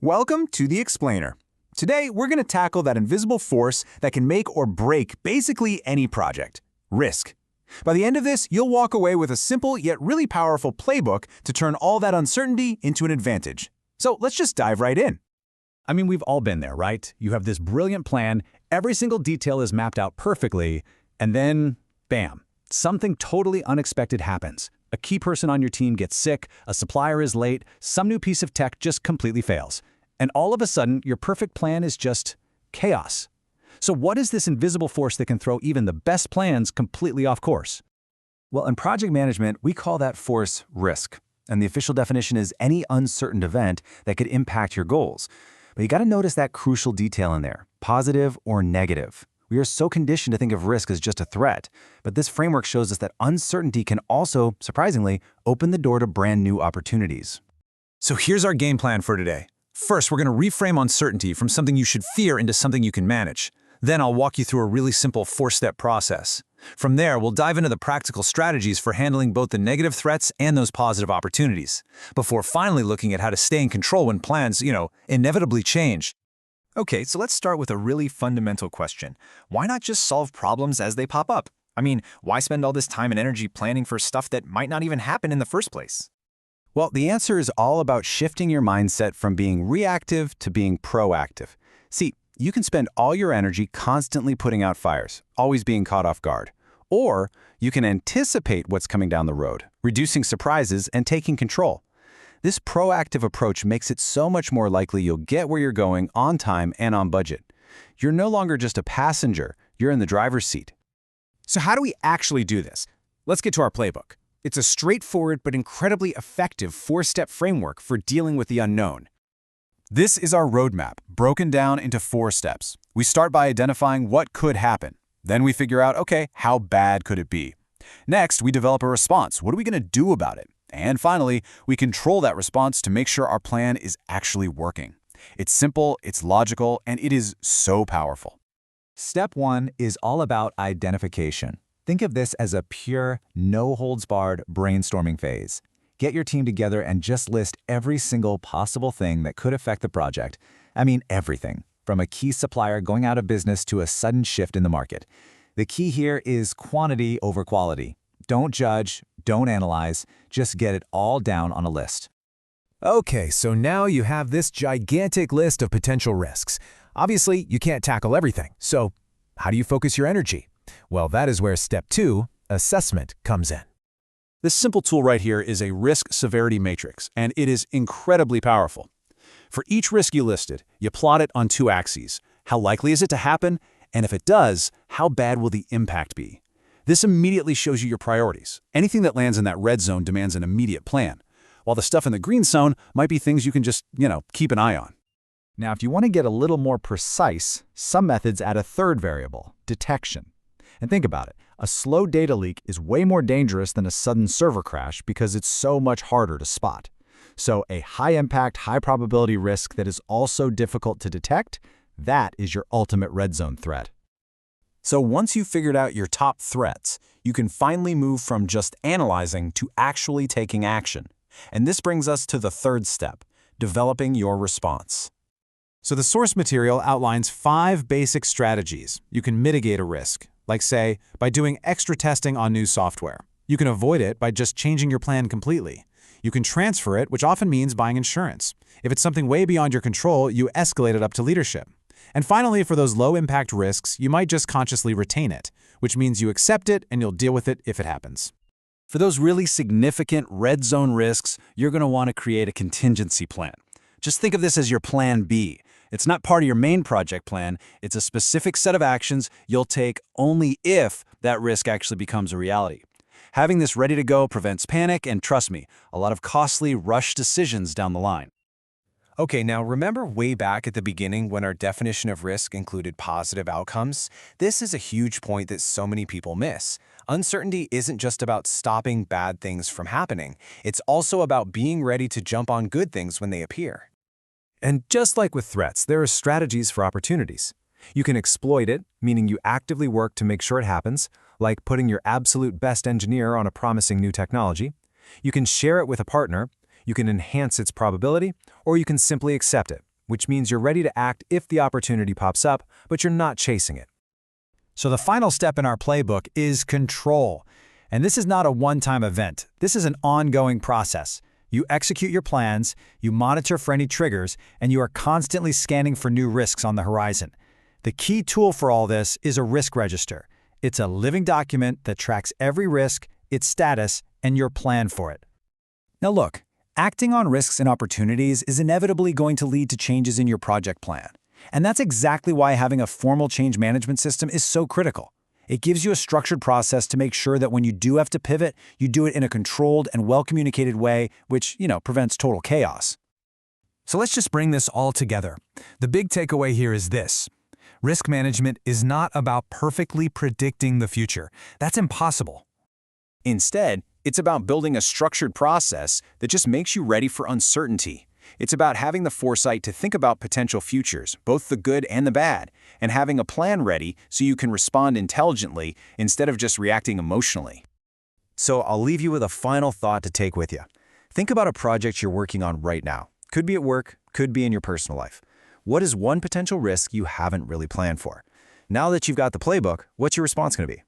Welcome to The Explainer. Today, we're going to tackle that invisible force that can make or break basically any project: risk. By the end of this, you'll walk away with a simple yet really powerful playbook to turn all that uncertainty into an advantage. So let's just dive right in. We've all been there, right? You have this brilliant plan, every single detail is mapped out perfectly, and then, bam, something totally unexpected happens. A key person on your team gets sick, a supplier is late, some new piece of tech just completely fails. And all of a sudden, your perfect plan is just chaos. So what is this invisible force that can throw even the best plans completely off course? Well, in project management, we call that force risk. And the official definition is any uncertain event that could impact your goals. But you got to notice that crucial detail in there: positive or negative. We are so conditioned to think of risk as just a threat, but this framework shows us that uncertainty can also, surprisingly, open the door to brand new opportunities. So here's our game plan for today. First, we're going to reframe uncertainty from something you should fear into something you can manage. Then I'll walk you through a really simple 4-step process. From there, we'll dive into the practical strategies for handling both the negative threats and those positive opportunities, before finally looking at how to stay in control when plans, inevitably change. Okay, so let's start with a really fundamental question. Why not just solve problems as they pop up? Why spend all this time and energy planning for stuff that might not even happen in the first place? Well, the answer is all about shifting your mindset from being reactive to being proactive. See, you can spend all your energy constantly putting out fires, always being caught off guard. Or you can anticipate what's coming down the road, reducing surprises and taking control. This proactive approach makes it so much more likely you'll get where you're going on time and on budget. You're no longer just a passenger, you're in the driver's seat. So how do we actually do this? Let's get to our playbook. It's a straightforward but incredibly effective 4-step framework for dealing with the unknown. This is our roadmap, broken down into 4 steps. We start by identifying what could happen. Then we figure out, okay, how bad could it be? Next, we develop a response. What are we going to do about it? And finally, we control that response to make sure our plan is actually working. It's simple, it's logical, and it is so powerful. Step 1 is all about identification. Think of this as a pure, no-holds-barred brainstorming phase. Get your team together and just list every single possible thing that could affect the project. Everything, from a key supplier going out of business to a sudden shift in the market. The key here is quantity over quality. Don't judge, don't analyze, just get it all down on a list. Okay, so now you have this gigantic list of potential risks. Obviously, you can't tackle everything, so how do you focus your energy? Well, that is where step 2, assessment, comes in. This simple tool right here is a risk severity matrix, and it is incredibly powerful. For each risk you listed, you plot it on 2 axes. How likely is it to happen? And if it does, how bad will the impact be? This immediately shows you your priorities. Anything that lands in that red zone demands an immediate plan, while the stuff in the green zone might be things you can just, keep an eye on. Now, if you want to get a little more precise, some methods add a third variable: detection. And think about it. A slow data leak is way more dangerous than a sudden server crash because it's so much harder to spot. So a high-impact, high-probability risk that is also difficult to detect, that is your ultimate red zone threat. So once you've figured out your top threats, you can finally move from just analyzing to actually taking action. And this brings us to the 3rd step: developing your response. So the source material outlines 5 basic strategies you can mitigate a risk, like say, by doing extra testing on new software. You can avoid it by just changing your plan completely. You can transfer it, which often means buying insurance. If it's something way beyond your control, you escalate it up to leadership. And finally, for those low-impact risks, you might just consciously retain it, which means you accept it and you'll deal with it if it happens. For those really significant red zone risks, you're going to want to create a contingency plan. Just think of this as your plan B. It's not part of your main project plan. It's a specific set of actions you'll take only if that risk actually becomes a reality. Having this ready to go prevents panic and, trust me, a lot of costly, rushed decisions down the line. Okay, now remember way back at the beginning when our definition of risk included positive outcomes? This is a huge point that so many people miss. Uncertainty isn't just about stopping bad things from happening. It's also about being ready to jump on good things when they appear. And just like with threats, there are strategies for opportunities. You can exploit it, meaning you actively work to make sure it happens, like putting your absolute best engineer on a promising new technology. You can share it with a partner, you can enhance its probability, or you can simply accept it, which means you're ready to act if the opportunity pops up, but you're not chasing it. So the final step in our playbook is control. And this is not a one-time event. This is an ongoing process. You execute your plans, you monitor for any triggers, and you are constantly scanning for new risks on the horizon. The key tool for all this is a risk register. It's a living document that tracks every risk, its status, and your plan for it. Now look, acting on risks and opportunities is inevitably going to lead to changes in your project plan. And that's exactly why having a formal change management system is so critical. It gives you a structured process to make sure that when you do have to pivot, you do it in a controlled and well-communicated way, which, prevents total chaos. So let's just bring this all together. The big takeaway here is this. Risk management is not about perfectly predicting the future. That's impossible. Instead, it's about building a structured process that just makes you ready for uncertainty. It's about having the foresight to think about potential futures, both the good and the bad, and having a plan ready so you can respond intelligently instead of just reacting emotionally. So I'll leave you with a final thought to take with you. Think about a project you're working on right now. Could be at work, could be in your personal life. What is one potential risk you haven't really planned for? Now that you've got the playbook, what's your response going to be?